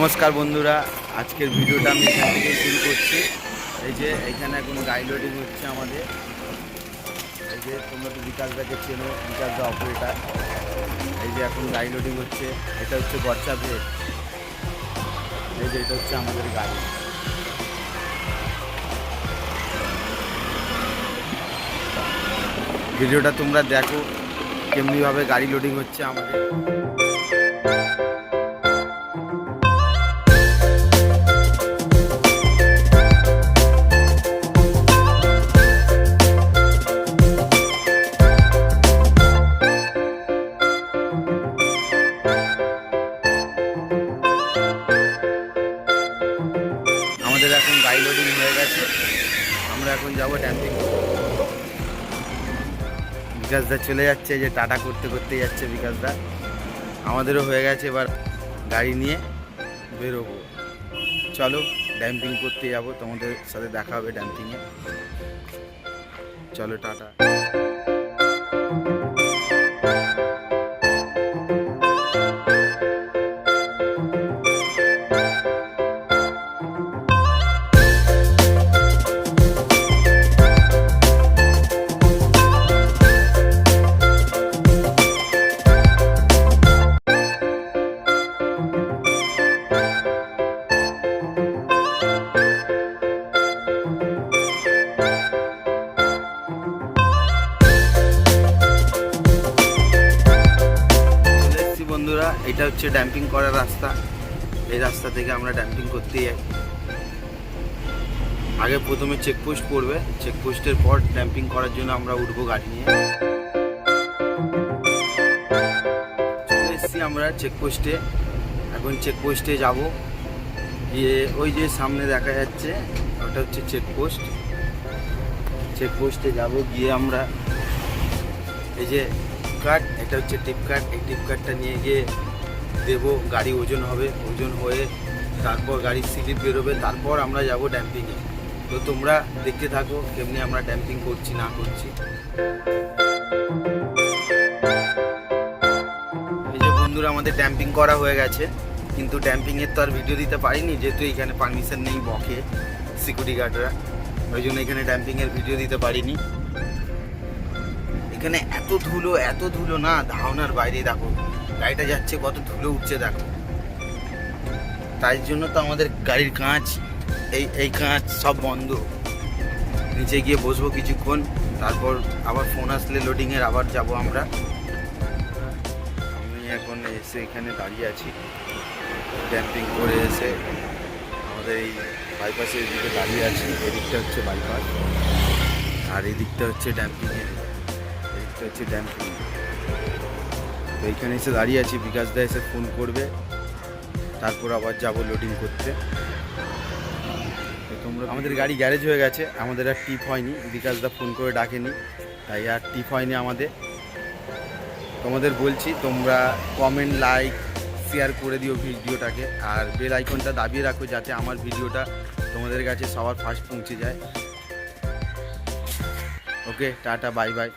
নমস্কার বন্ধুরা, আজকের ভিডিওটা আমি এখান থেকে শুরু করছি। এই যে এইখানে এখন গাড়ি লোডিং হচ্ছে আমাদের। এই যে তোমরা তো বিকাশদাকে চেনো, বিকাশদা অপারেটার। এই যে এখন গাড়ি লোডিং হচ্ছে, এটা হচ্ছে গরচা ব্রেক। এই যে এটা হচ্ছে আমাদের গাড়ি। ভিডিওটা তোমরা দেখো কেমনিভাবে গাড়ি লোডিং হচ্ছে আমাদের। আমাদের এখন গাড়ি লোডিং হয়ে গেছে, আমরা এখন যাবো ড্যাম্পিং। বিকাশদা চলে যাচ্ছে, যে টাটা করতে করতে যাচ্ছে বিকাশদা। আমাদেরও হয়ে গেছে, এবার গাড়ি নিয়ে বেরোবো। চলো ড্যাম্পিং করতে যাবো, তোমাদের সাথে দেখা হবে ড্যাম্পিংয়ে। চলো টাটা। বন্ধুরা, এটা হচ্ছে ড্যাম্পিং করার রাস্তা। এই রাস্তা থেকে আমরা ড্যাম্পিং করতে যাই। আগে প্রথমে চেকপোস্ট পড়বে, চেকপোস্টের পর ড্যাম্পিং করার জন্য আমরা উঠবো গাড়ি নিয়ে। চলে এসেছি আমরা চেকপোস্টে। এখন চেকপোস্টে যাব, গিয়ে ওই যে সামনে দেখা যাচ্ছে ওটা হচ্ছে চেকপোস্ট। চেকপোস্টে যাব, গিয়ে আমরা এই যে কার্ড, এটা হচ্ছে টিপ কার্ড। এই টিপ কার্ডটা নিয়ে গিয়ে দেবো, গাড়ি ওজন হবে, ওজন হয়ে তারপর গাড়ির স্লিপ বেরোবে, তারপর আমরা যাব ড্যাম্পিংয়ে। তো তোমরা দেখতে থাকো কেমনি আমরা ড্যাম্পিং করছি না করছি। এই যে বন্ধুরা, আমাদের ড্যাম্পিং করা হয়ে গেছে, কিন্তু ড্যাম্পিংয়ের তো আর ভিডিও দিতে পারিনি, যেহেতু এখানে পারমিশন নেই বকে সিকিউরিটি গার্ডরা, ওই জন্য এখানে ড্যাম্পিংয়ের ভিডিও দিতে পারিনি। এখানে এত ধুলো না, ধারণার বাইরে। দেখো গাড়িটা যাচ্ছে, কত ধুলো উঠছে দেখো। তাই জন্য তো আমাদের গাড়ির কাঁচ, এই কাঁচ সব বন্ধ। নিচে গিয়ে বসবো কিছুক্ষণ, তারপর আবার ফোন আসলে লোডিংয়ের আবার যাব আমরা। আমি এখন এসে এখানে দাঁড়িয়ে আছি, ড্যাম্পিং করে এসে আমাদের এই বাইপাসের দিকে দাঁড়িয়ে আছি। এদিকটা হচ্ছে বাইপাস, আর এই দিকটা হচ্ছে ড্যাম্পিংয়ের, এদিকটা হচ্ছে ড্যাম্পিং। তো এইখানে এসে দাঁড়িয়ে আছি, বিকাশদা এসে ফোন করবে, তারপর আবার যাব লোডিং করতে। তো তোমরা, আমাদের গাড়ি গ্যারেজ হয়ে গেছে, আমাদের আর টিপ হয়নি, বিকাশদা ফোন করে ডাকেনি, তাই আর টিপ হয়নি আমাদের। তোমাদের বলছি, তোমরা কমেন্ট, লাইক, শেয়ার করে দিও ভিডিওটাকে, আর বেল আইকনটা দাবিয়ে রাখো, যাতে আমার ভিডিওটা তোমাদের কাছে সবার ফার্স্ট পৌঁছে যায়। ওকে, টাটা, বাই বাই।